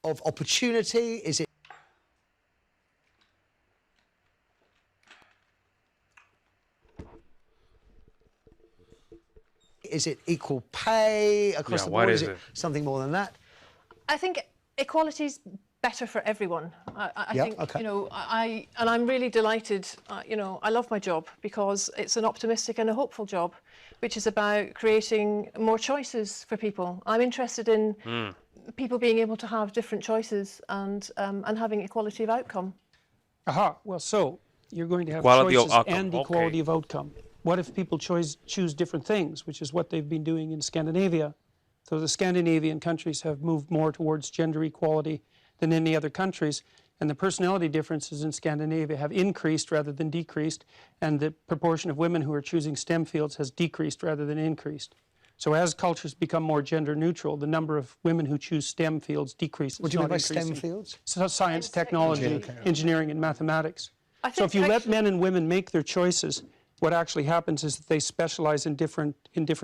of opportunity? Is it equal pay across the board? Is it something more than that? I think equality is better for everyone. I think, okay. you know, and I'm really delighted, you know, I love my job because it's an optimistic and a hopeful job, which is about creating more choices for people. I'm interested in people being able to have different choices and having equality of outcome. Aha, well, so you're going to have Equality of choices outcome, and equality of outcome. What if people choose different things, which is what they've been doing in Scandinavia? So the Scandinavian countries have moved more towards gender equality than any other countries, and the personality differences in Scandinavia have increased rather than decreased, and the proportion of women who are choosing STEM fields has decreased rather than increased. So as cultures become more gender neutral, the number of women who choose STEM fields decreases. What do you mean by STEM fields? So science, technology, engineering, and mathematics. So if you let men and women make their choices, what actually happens is that they specialize in different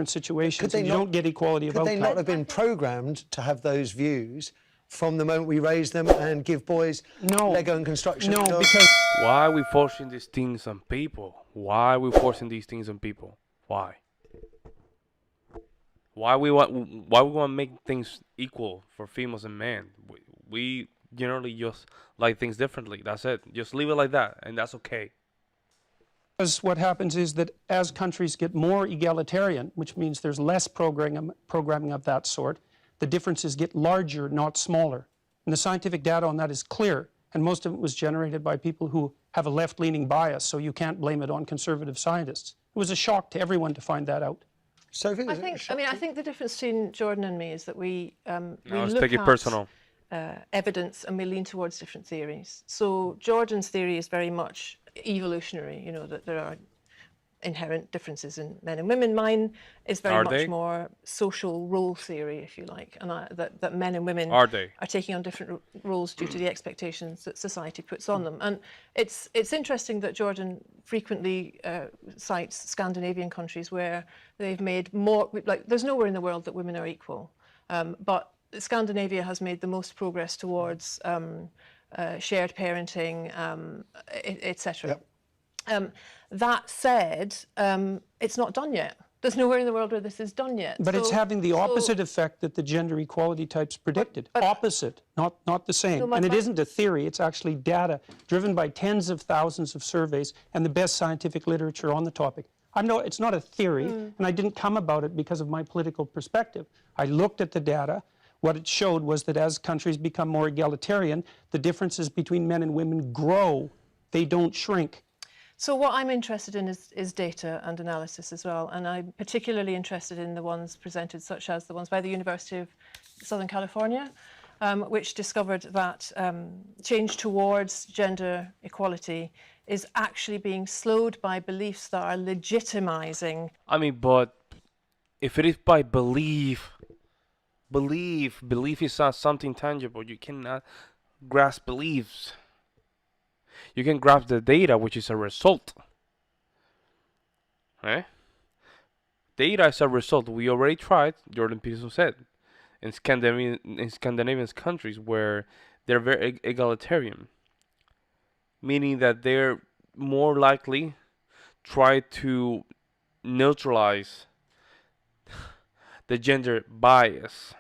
situations, and you don't get equality of outcome. Could they not have been programmed to have those views from the moment we raise them and give boys Lego and construction? No, because... Why are we forcing these things on people? Why are we forcing these things on people? Why? Why we want to make things equal for females and men? We generally just like things differently. That's it. Just leave it like that, and that's okay. Because what happens is that as countries get more egalitarian, which means there's less programming of that sort, the differences get larger, not smaller. And the scientific data on that is clear, and most of it was generated by people who have a left-leaning bias, so you can't blame it on conservative scientists. It was a shock to everyone to find that out. Sophie, I think the difference between Jordan and me is that we look take it at personal. Evidence and we lean towards different theories. So Jordan's theory is very much evolutionary, you know, that there are inherent differences in men and women. Mine is very much more social role theory, if you like, and that men and women are taking on different roles due to the expectations that society puts on them. And it's interesting that Jordan frequently cites Scandinavian countries where they've made more, like there's nowhere in the world that women are equal, but Scandinavia has made the most progress towards shared parenting, etc. That said, it's not done yet. There's nowhere in the world where this is done yet. But it's having the opposite effect that the gender equality types predicted. Opposite, not the same. And it isn't a theory, it's actually data driven by tens of thousands of surveys and the best scientific literature on the topic. It's not a theory, and I didn't come about it because of my political perspective. I looked at the data. What it showed was that as countries become more egalitarian, the differences between men and women grow. They don't shrink. So what I'm interested in is data and analysis as well, and I'm particularly interested in the ones presented, such as the ones by the University of Southern California, which discovered that change towards gender equality is actually being slowed by beliefs that are legitimizing. I mean, but if it is by belief is not something tangible. You cannot grasp beliefs. You can grasp the data, which is a result. Right? Data is a result. We already tried, Jordan Peterson said, in Scandinavian countries where they're very egalitarian, meaning that they're more likely try to neutralize the gender bias,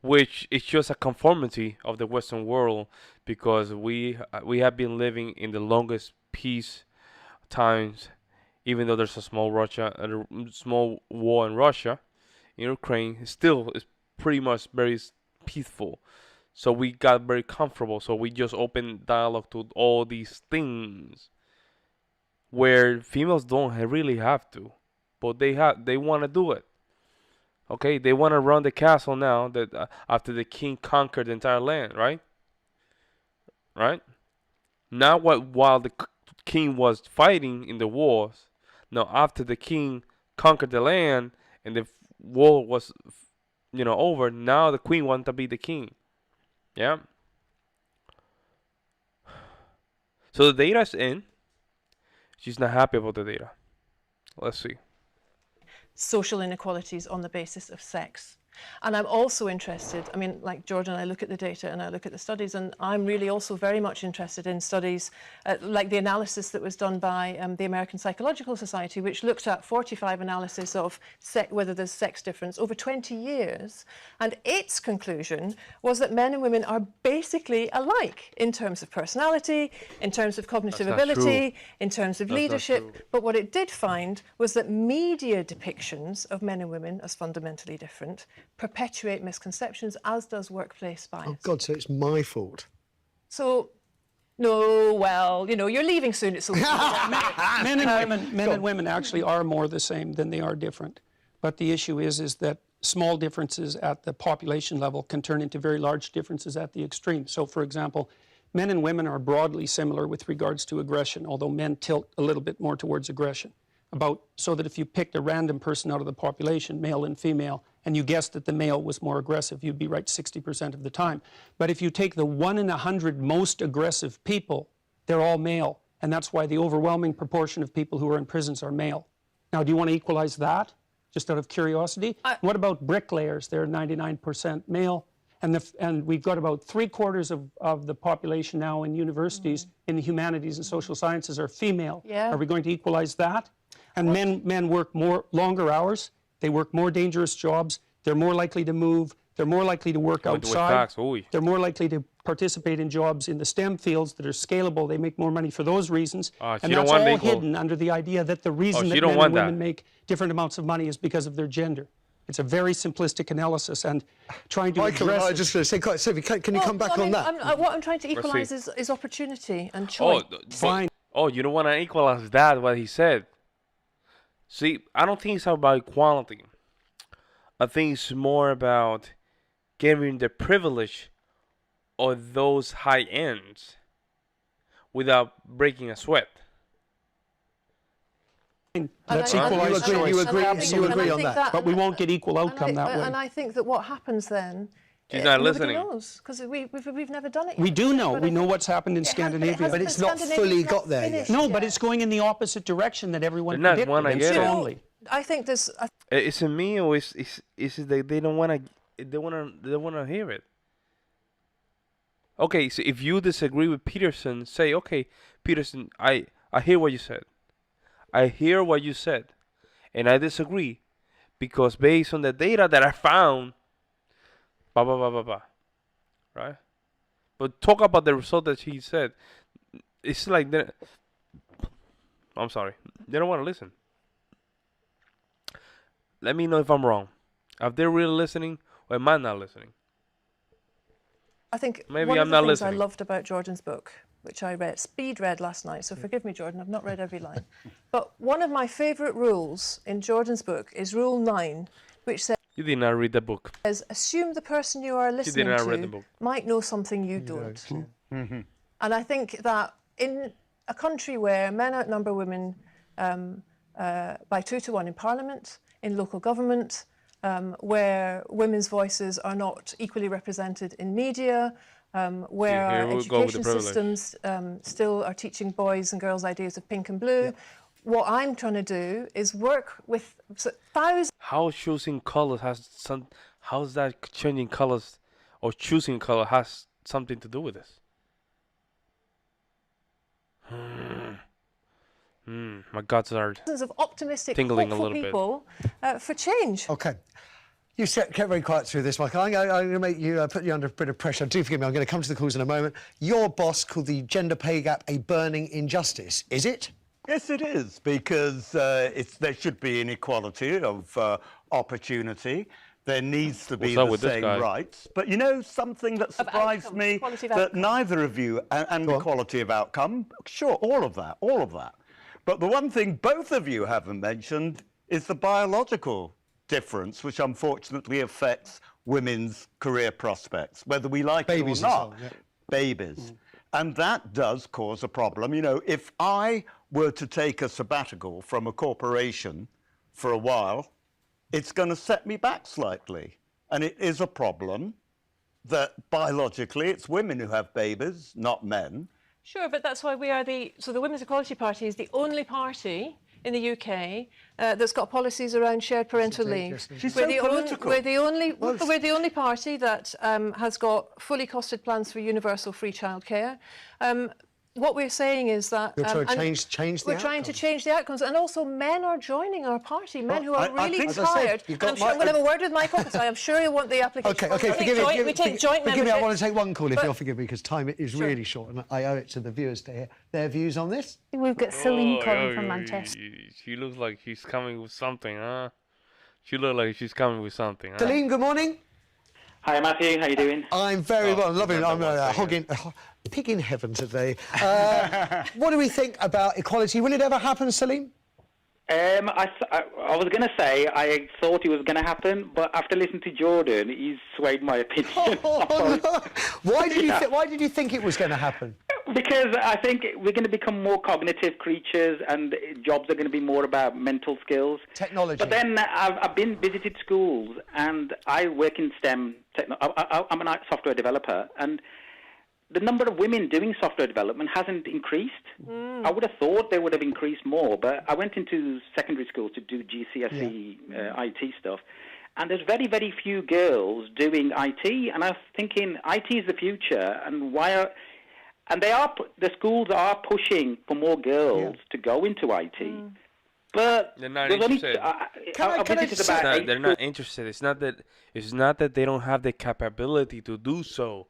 which is just a conformity of the Western world, because we have been living in the longest peace times, even though there's a small war in Russia, in Ukraine, still is pretty much very peaceful. So we got very comfortable. So we just opened dialogue to all these things, where females don't really have to, but they want to do it. Okay, they want to run the castle now that after the king conquered the entire land, right? Right? Now, while the king was fighting in the wars, now after the king conquered the land and the war was, over, now the queen wants to be the king. Yeah. So the data's in. She's not happy about the data. Let's see. Social inequalities on the basis of sex. And I'm also interested, I mean, like Jordan, I look at the data and I look at the studies, and I'm really also very much interested in studies like the analysis that was done by the American Psychological Society, which looked at 45 analysis of whether there's sex difference over 20 years. And its conclusion was that men and women are basically alike in terms of personality, in terms of cognitive ability, in terms of leadership. But what it did find was that media depictions of men and women as fundamentally different perpetuate misconceptions, as does workplace bias. Oh God, so it's my fault. So, no, well, you know, you're leaving soon. It's so men and women actually are more the same than they are different. But the issue is that small differences at the population level can turn into very large differences at the extreme. So, for example, men and women are broadly similar with regards to aggression, although men tilt a little bit more towards aggression. So that if you picked a random person out of the population, male and female, and you guessed that the male was more aggressive, you'd be right 60% of the time. But if you take the 1 in 100 most aggressive people, they're all male. And that's why the overwhelming proportion of people who are in prisons are male. Now, do you want to equalize that, just out of curiosity? What about bricklayers? They're 99% male. And we've got about 3/4 of the population now in universities in the humanities and social sciences are female. Yeah. Are we going to equalize that? And men work longer hours. They work more dangerous jobs. They're more likely to move. They're more likely to work outside. They're more likely to participate in jobs in the STEM fields that are scalable. They make more money for those reasons. And that's all hidden under the idea that the reason that men and women make different amounts of money is because of their gender. It's a very simplistic analysis, and trying to address... I was just going to say, Sophie, can you come back on that? What I'm trying to equalise is opportunity and choice. Fine. Oh, you don't want to equalize that, what he said. See, I don't think it's about equality. I think it's more about giving the privilege of those high ends without breaking a sweat. Let's equalize choice. You agree on that. But we won't get equal outcome that way. And I think that what happens then... She's not listening. Nobody knows, because we've never done it yet. We do know. We know what's happened in Scandinavia. But it's not fully got there yet. No, but it's going in the opposite direction that everyone predicted strongly. I think there's... Is it me, or is it that they don't want to hear it? Okay, so if you disagree with Peterson, say, okay, Peterson, I hear what you said. I hear what you said, and I disagree, because based on the data that I found, blah, blah, blah, blah, blah, right? But talk about the result that he said. It's like, I'm sorry, they don't want to listen. Let me know if I'm wrong. If they're really listening, or am I not listening? I think maybe one I'm of the not things listening. I loved about Jordan's book, which I speed read last night, so forgive me, Jordan, I've not read every line. But one of my favourite rules in Jordan's book is Rule 9, which says... You did not read the book. Assume the person you are listening to might know something you don't. And I think that in a country where men outnumber women by 2 to 1 in Parliament, in local government, where women's voices are not equally represented in media, where our education systems still are teaching boys and girls ideas of pink and blue. Yeah. What I'm trying to do is work with thousands... How choosing colors how's that changing colors or choosing color has something to do with this? My guts are of optimistic, tingling a hopeful little people for change. Okay. You kept very quiet through this, Michael. I'm going to make you put you under a bit of pressure. Do forgive me. I'm going to come to the calls in a moment. Your boss called the gender pay gap a burning injustice. Is it? Yes, it is, because there should be inequality of opportunity. There needs to be the same rights. But you know, something that surprised me, that neither of you, and the quality of outcome, sure, all of that. But the one thing both of you haven't mentioned is the biological difference, which unfortunately affects women's career prospects, whether we like it or not. Babies. And that does cause a problem. You know, if I were to take a sabbatical from a corporation for a while, it's going to set me back slightly. And it is a problem that biologically it's women who have babies, not men. Sure, but that's why we are the Women's Equality Party is the only party in the UK that's got policies around shared parental leave. She's so political. We're the only party that has got fully costed plans for universal free childcare. What we're saying is that you're trying to change the we're trying to change the outcomes, and also men are joining our party. Men who are really tired. I'm sure I'm going to have a word with Michael because I'm sure he'll want the application. Okay, forgive me. We take joint Forgive me, I want to membership. take one call if you'll forgive me, because time is really short, and I owe it to the viewers to hear their views on this. We've got Celine calling from Manchester. She looks like she's coming with something, huh? She looks like she's coming with something, huh? Celine, good morning. Hi Matthew, how you doing? I'm very well, loving it. I'm pig in heaven today. What do we think about equality? Will it ever happen, Celine? I was going to say I thought it was going to happen, but after listening to Jordan, he's swayed my opinion. Why did you think it was going to happen? Because I think we're going to become more cognitive creatures, and jobs are going to be more about mental skills. Technology. But then I've been visited schools, and I work in STEM. I'm a software developer, and the number of women doing software development hasn't increased. I would have thought they would have increased more, but I went into secondary school to do GCSE IT stuff, and there's very, very few girls doing IT, and I was thinking IT is the future, and the schools are pushing for more girls to go into IT. But they're not interested. They're not interested. It's not that they don't have the capability to do so.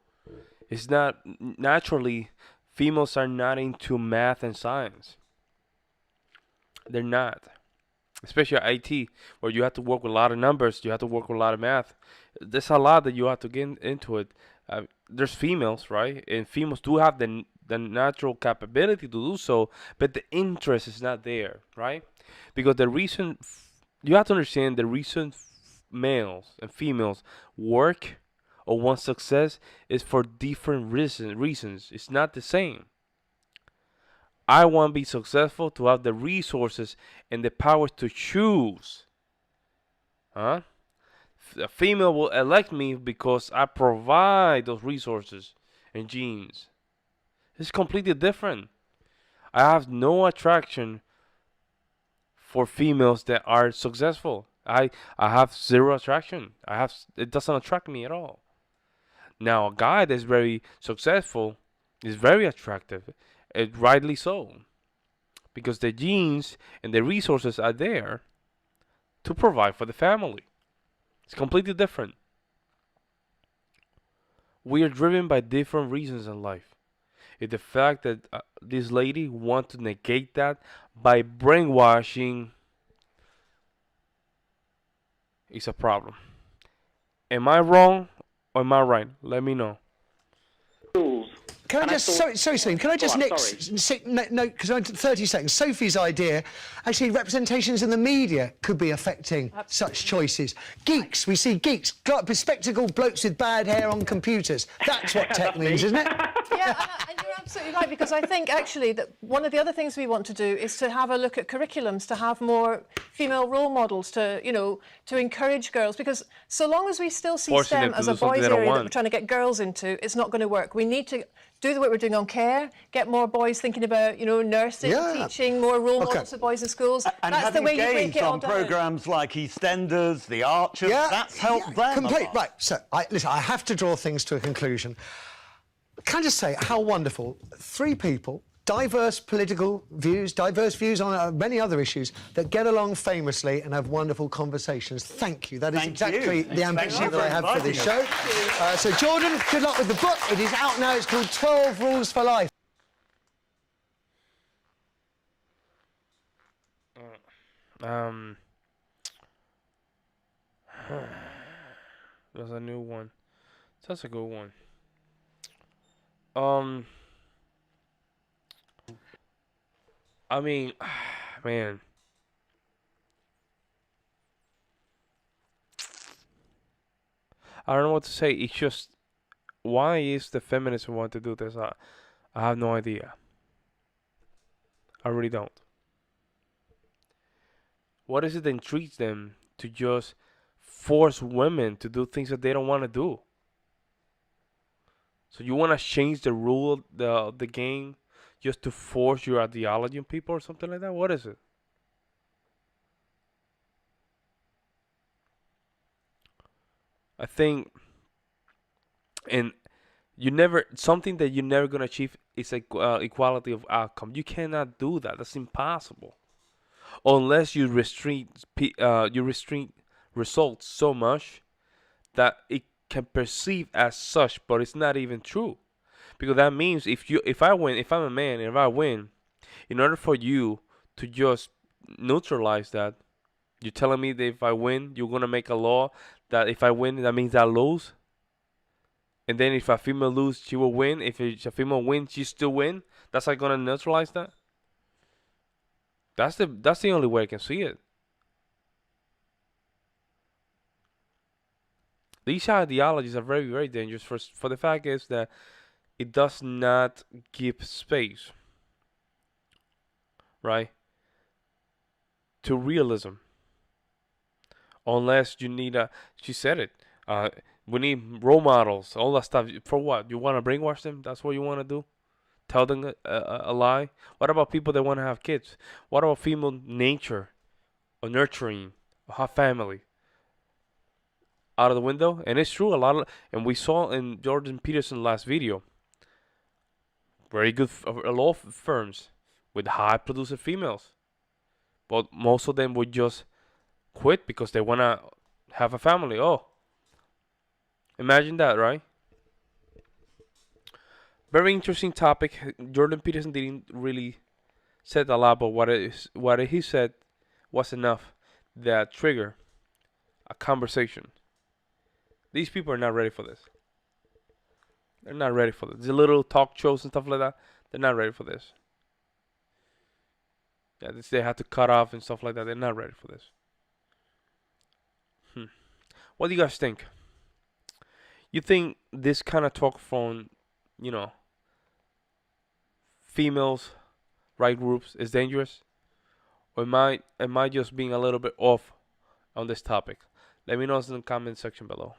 It's not naturally. Females are not into math and science. They're not, especially IT, where you have to work with a lot of numbers. You have to work with a lot of math. There's a lot that you have to get into it. There's females, right? And females do have the natural capability to do so, but the interest is not there, right? Because the reason you have to understand, the reason males and females work or want success is for different reasons. It's not the same. I want to be successful to have the resources and the power to choose. A female will elect me because I provide those resources and genes. It's completely different. I have no attraction for females that are successful. I have zero attraction. It doesn't attract me at all. Now, a guy that's very successful is very attractive, and rightly so, because the genes and the resources are there to provide for the family. It's completely different. We are driven by different reasons in life. It's the fact that this lady wants to negate that by brainwashing is a problem. Am I wrong or am I right? Let me know. Can I just, sorry, Celine, can I just no, because I'm 30 seconds. Sophie's idea, actually, representations in the media could be affecting such choices. Geeks, we see geeks, bespectacled blokes with bad hair on computers. That's what tech means, isn't it? Yeah, and you're absolutely right, because I think actually that one of the other things we want to do is to have a look at curriculums, to have more female role models, to encourage girls, because so long as we still see STEM as a boys' area that we're trying to get girls into, it's not going to work. We need to do the work we're doing on care, get more boys thinking about, nursing, teaching, more role models for boys in schools. And that's the way you break it all down. programmes like EastEnders, The Archers, that's helped them. Right, so, listen, I have to draw things to a conclusion. Can I just say how wonderful, 3 people, diverse political views, diverse views on many other issues, that get along famously and have wonderful conversations. Thank you. That is exactly the ambition that I have for this show. So, Jordan, good luck with the book. It is out now. It's called 12 Rules for Life. There's a new one. That's a good one. I mean, man. I don't know what to say. It's just, why is the feminists want to do this? I have no idea. I really don't. What is it that intrigues them to just force women to do things that they don't want to do? So you want to change the rule of the game just to force your ideology on people or something like that? What is it? I think, and something that you're never gonna achieve is equality of outcome. You cannot do that. That's impossible, unless you restrict results so much that it can perceive as such, but it's not even true. Because that means if I'm a man, and if I win, in order for you to just neutralize that, you're telling me that if I win, you're gonna make a law that if I win, that means I lose. And then if a female lose, she will win. If a female wins, she still win. That's like gonna neutralize that. That's the only way I can see it. These ideologies are very, very dangerous. For the fact is that it does not give space, right, to realism. Unless you need she said it. We need role models, all that stuff. For what? You want to brainwash them? That's what you want to do? Tell them a lie? What about people that want to have kids? What about female nature or nurturing or have family? Out of the window? And it's true, and we saw in Jordan Peterson last video, very good law firms with high producer females. But most of them would just quit because they want to have a family. Oh, imagine that, right? Very interesting topic. Jordan Peterson didn't really said a lot, but what he said was enough that trigger a conversation. These people are not ready for this. They're not ready for this. The little talk shows and stuff like that, they're not ready for this. Yeah, they have to cut off and stuff like that. They're not ready for this. What do you guys think? You think this kind of talk from, females, right groups is dangerous? Or am I just being a little bit off on this topic? Let me know in the comment section below.